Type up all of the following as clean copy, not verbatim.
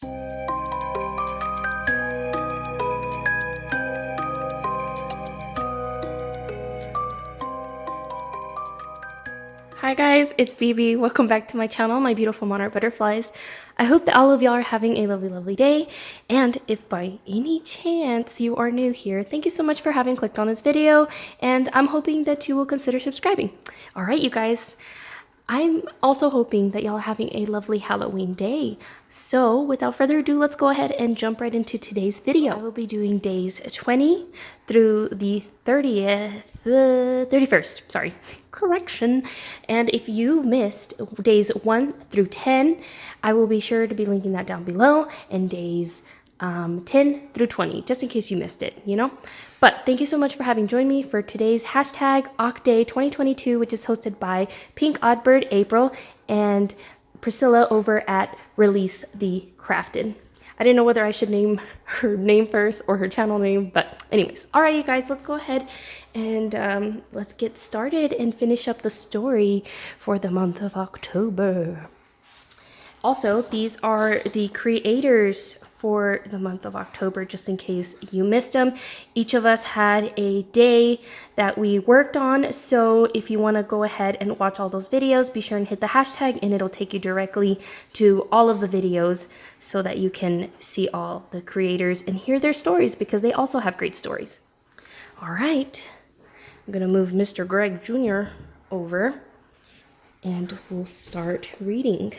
Hi guys, it's Bibi. Welcome back to my channel, my beautiful monarch butterflies. I hope that all of y'all are having a lovely day. And if by any chance you are new here, thank you so much for having clicked on this video. And I'm hoping that you will consider subscribing. All right, you guys. I'm also hoping that y'all are having a lovely Halloween day. So without further ado, let's go ahead and jump right into today's video. I will be doing days 20 through the 31st, sorry, correction. And if you missed days 1 through 10, I will be sure to be linking that down below, and days 10 through 20, just in case you missed it, you know? But thank you so much for having joined me for today's hashtag OCK 2022, which is hosted by Pink Oddbird April and Priscilla over at Release the Crafted. I didn't know whether I should name her name first or her channel name, but anyways. All right, you guys, let's go ahead and let's get started and finish up the story for the month of October. Also, these are the creators for the month of October, just in case you missed them. Each of us had a day that we worked on, so if you want to go ahead and watch all those videos, be sure and hit the hashtag, and it'll take you directly to all of the videos so that you can see all the creators and hear their stories, because they also have great stories. All right, I'm going to move Mr. Greg Jr. over, and we'll start reading.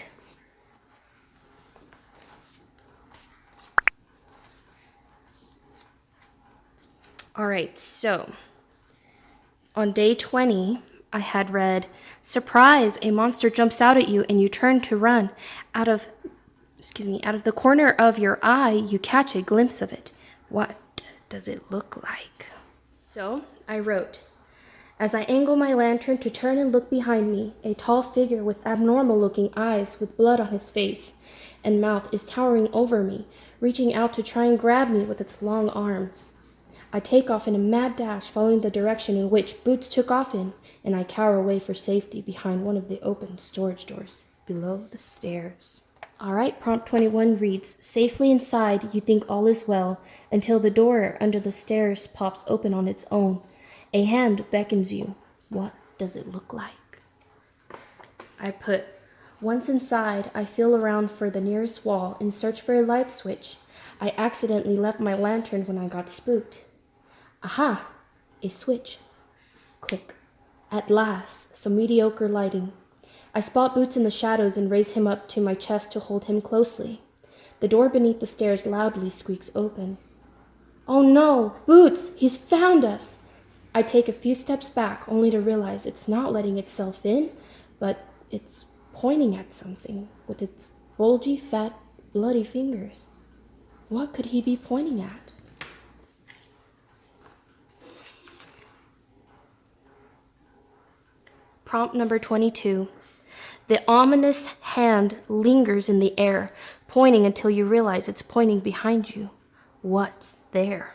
All right, so on day 20, I had read, "Surprise, a monster jumps out at you and you turn to run. Out of the corner of your eye, you catch a glimpse of it. What does it look like?" So I wrote, "As I angle my lantern to turn and look behind me, a tall figure with abnormal looking eyes with blood on his face and mouth is towering over me, reaching out to try and grab me with its long arms. I take off in a mad dash, following the direction in which Boots took off in, and I cower away for safety behind one of the open storage doors below the stairs." All right, prompt 21 reads, "Safely inside, you think all is well, until the door under the stairs pops open on its own. A hand beckons you. What does it look like?" I put, "Once inside, I feel around for the nearest wall and search for a light switch. I accidentally left my lantern when I got spooked. Aha! A switch. Click. At last, some mediocre lighting. I spot Boots in the shadows and raise him up to my chest to hold him closely. The door beneath the stairs loudly squeaks open. Oh no! Boots! He's found us! I take a few steps back, only to realize it's not letting itself in, but it's pointing at something with its bulgy, fat, bloody fingers. What could he be pointing at? Prompt number 22. The ominous hand lingers in the air, pointing until you realize it's pointing behind you. What's there?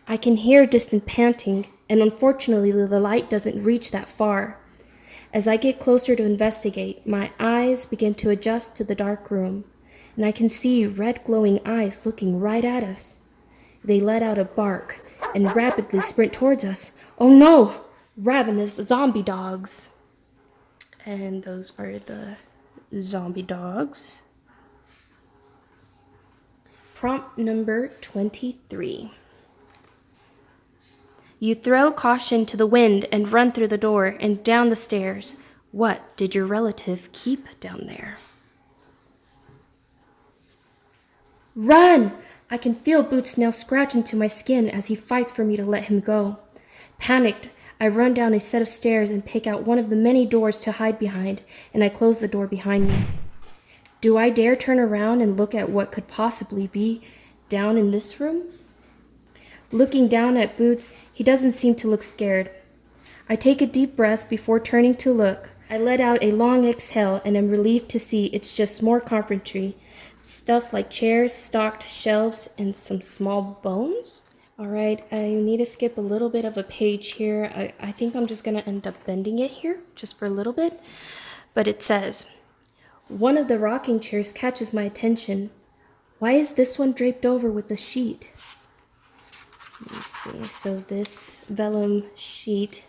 I can hear distant panting, and unfortunately the light doesn't reach that far. As I get closer to investigate, my eyes begin to adjust to the dark room, and I can see red glowing eyes looking right at us. They let out a bark and rapidly sprint towards us. Oh no! Ravenous zombie dogs. And those are the zombie dogs. Prompt number 23. You throw caution to the wind and run through the door and down the stairs. What did your relative keep down there? Run! I can feel Boots' nails scratch into my skin as he fights for me to let him go. Panicked, I run down a set of stairs and pick out one of the many doors to hide behind, and I close the door behind me. Do I dare turn around and look at what could possibly be down in this room? Looking down at Boots, he doesn't seem to look scared. I take a deep breath before turning to look. I let out a long exhale and am relieved to see it's just more carpentry. Stuff like chairs, stocked shelves, and some small bones. All right, I need to skip a little bit of a page here. I think I'm just going to end up bending it here just for a little bit. But it says, One of the rocking chairs catches my attention. Why is this one draped over with a sheet? Let me see. So this vellum sheet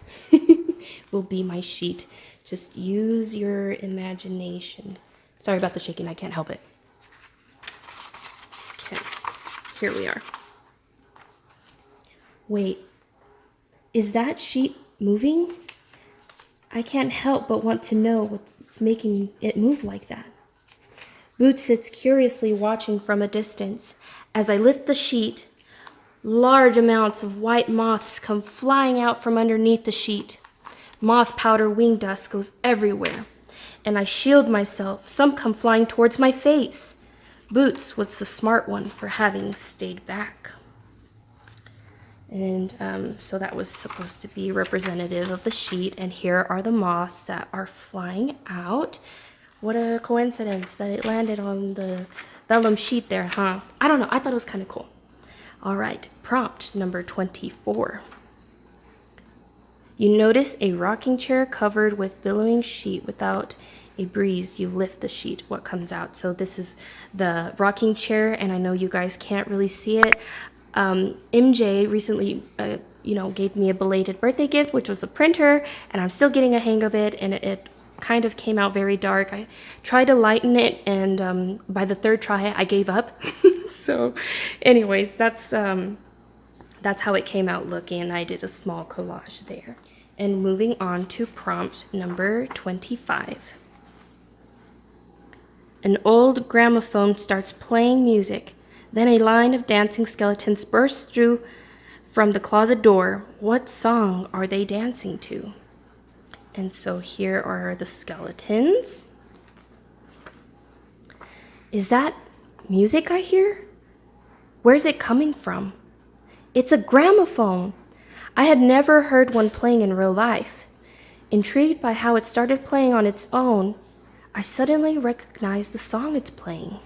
will be my sheet. Just use your imagination. Sorry about the shaking, I can't help it. Okay, here we are. Wait, is that sheet moving? I can't help but want to know what's making it move like that. Boots sits curiously watching from a distance. As I lift the sheet, large amounts of white moths come flying out from underneath the sheet. Moth powder wing dust goes everywhere, and I shield myself. Some come flying towards my face. Boots was the smart one for having stayed back. And so that was supposed to be representative of the sheet, and here are the moths that are flying out. What a coincidence that it landed on the vellum sheet there, huh? I don't know, I thought it was kind of cool. All right, prompt number 24. You notice a rocking chair covered with billowing sheet. Without a breeze, you lift the sheet. What comes out? So this is the rocking chair, and I know you guys can't really see it. MJ recently, gave me a belated birthday gift, which was a printer, and I'm still getting a hang of it, and it kind of came out very dark. I tried to lighten it, and by the third try, I gave up. So anyways, that's how it came out looking. I did a small collage there. And moving on to prompt number 25. An old gramophone starts playing music. Then a line of dancing skeletons bursts through from the closet door. What song are they dancing to? And so here are the skeletons. Is that music I hear? Where's it coming from? It's a gramophone. I had never heard one playing in real life. Intrigued by how it started playing on its own, I suddenly recognized the song it's playing.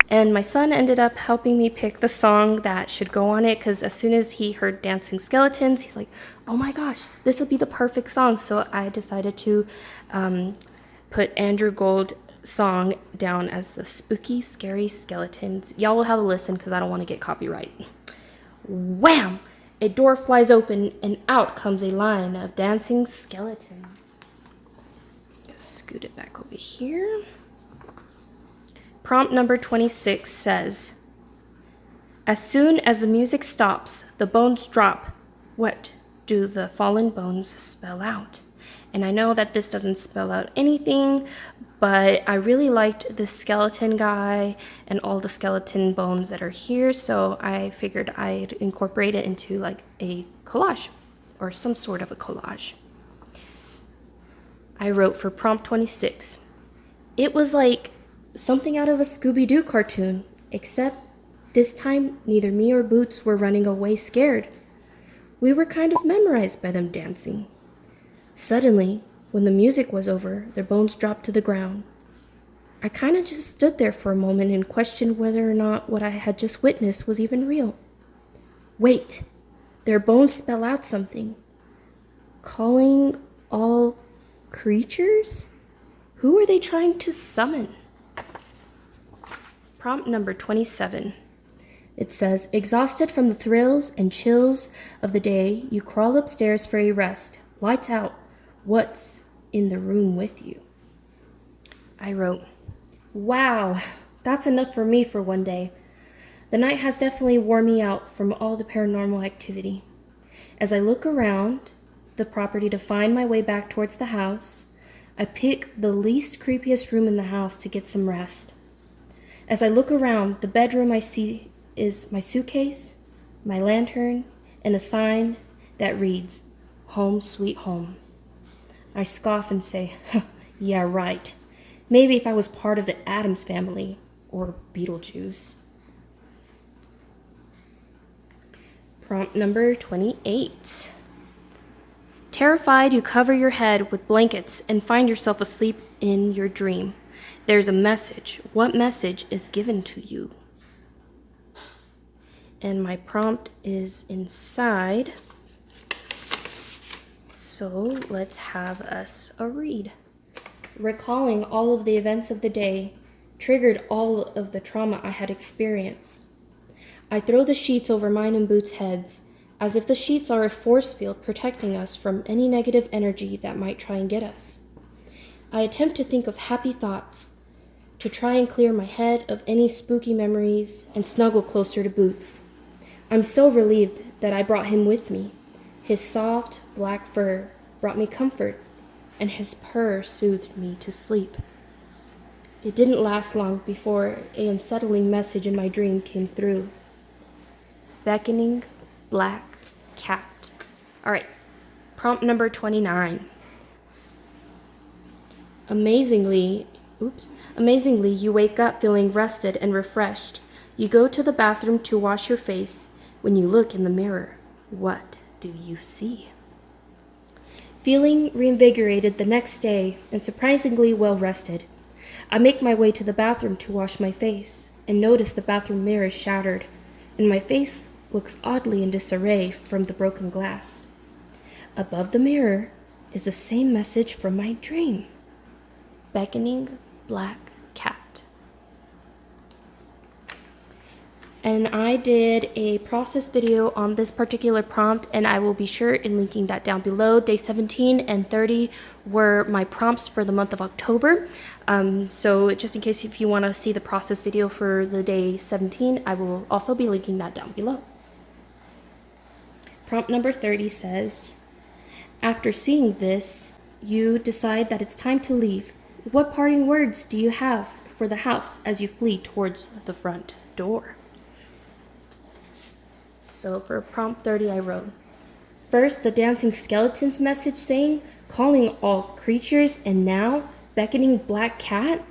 And my son ended up helping me pick the song that should go on it, because as soon as he heard Dancing Skeletons, he's like, oh my gosh, this would be the perfect song. So I decided to put Andrew Gold's song down as the Spooky, Scary Skeletons. Y'all will have a listen because I don't want to get copyright. Wham! A door flies open and out comes a line of dancing skeletons. Scoot it back over here. Prompt number 26 says, as soon as the music stops, the bones drop. What do the fallen bones spell out? And I know that this doesn't spell out anything, but I really liked this skeleton guy and all the skeleton bones that are here, so I figured I'd incorporate it into like a collage or some sort of a collage. I wrote for prompt 26. It was like something out of a Scooby-Doo cartoon, except this time neither me or Boots were running away scared. We were kind of memorized by them dancing. Suddenly, when the music was over, their bones dropped to the ground. I kind of just stood there for a moment and questioned whether or not what I had just witnessed was even real. Wait, their bones spell out something. Calling all creatures? Who are they trying to summon? Prompt number 27. It says, exhausted from the thrills and chills of the day, you crawl upstairs for a rest. Lights out. What's in the room with you? I wrote, wow, that's enough for me for one day. The night has definitely worn me out from all the paranormal activity. As I look around the property to find my way back towards the house, I pick the least creepiest room in the house to get some rest. As I look around, the bedroom I see is my suitcase, my lantern, and a sign that reads, Home Sweet Home. I scoff and say, yeah, right. Maybe if I was part of the Addams family or Beetlejuice. Prompt number 28. Terrified, you cover your head with blankets and find yourself asleep in your dream. There's a message. What message is given to you? And my prompt is inside. So let's have us a read. recalling all of the events of the day triggered all of the trauma I had experienced. I throw the sheets over mine and Boots' heads, as if the sheets are a force field protecting us from any negative energy that might try and get us. I attempt to think of happy thoughts, to try and clear my head of any spooky memories and snuggle closer to Boots. I'm so relieved that I brought him with me. His soft, black fur brought me comfort, and his purr soothed me to sleep. It didn't last long before an unsettling message in my dream came through. Beckoning black cat. All right, prompt number 29. Amazingly, you wake up feeling rested and refreshed. You go to the bathroom to wash your face. When you look in the mirror, what do you see? Feeling reinvigorated the next day and surprisingly well rested, I make my way to the bathroom to wash my face and notice the bathroom mirror is shattered and my face looks oddly in disarray from the broken glass. Above the mirror is the same message from my dream. Beckoning black cat. And I did a process video on this particular prompt, and I will be sure in linking that down below. Day 17 and 30 were my prompts for the month of October. So just in case if you want to see the process video for the day 17, I will also be linking that down below. Prompt number 30 says, after seeing this, you decide that it's time to leave. What parting words do you have for the house as you flee towards the front door? So for prompt 30, I wrote, first, the dancing skeletons message saying, calling all creatures, and now beckoning black cat?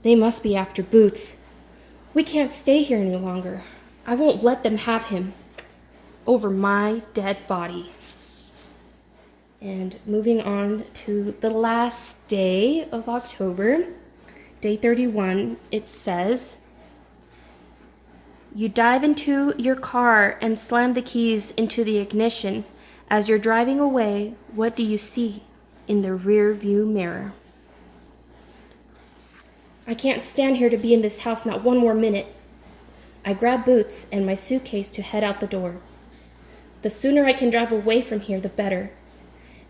They must be after Boots. We can't stay here any longer. I won't let them have him over my dead body. And moving on to the last day of October, day 31, it says, you dive into your car and slam the keys into the ignition. As you're driving away, what do you see in the rear view mirror? I can't stand here to be in this house not one more minute. I grab Boots and my suitcase to head out the door. The sooner I can drive away from here, the better.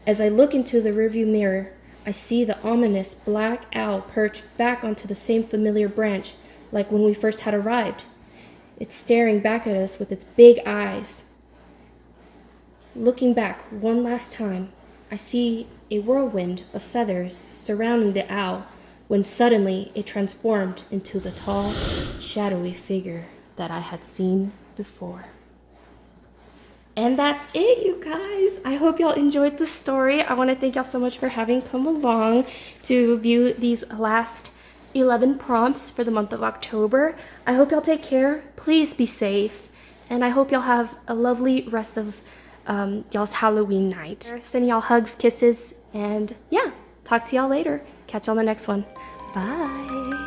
As I look into the rearview mirror, I see the ominous black owl perched back onto the same familiar branch like when we first had arrived. It's staring back at us with its big eyes. Looking back one last time, I see a whirlwind of feathers surrounding the owl when suddenly it transformed into the tall, shadowy figure that I had seen before. And that's it, you guys. I hope y'all enjoyed the story. I want to thank y'all so much for having come along to view these last 11 prompts for the month of October. I hope y'all take care. Please be safe. And I hope y'all have a lovely rest of y'all's Halloween night. Sending y'all hugs, kisses, and yeah, talk to y'all later. Catch y'all on the next one. Bye.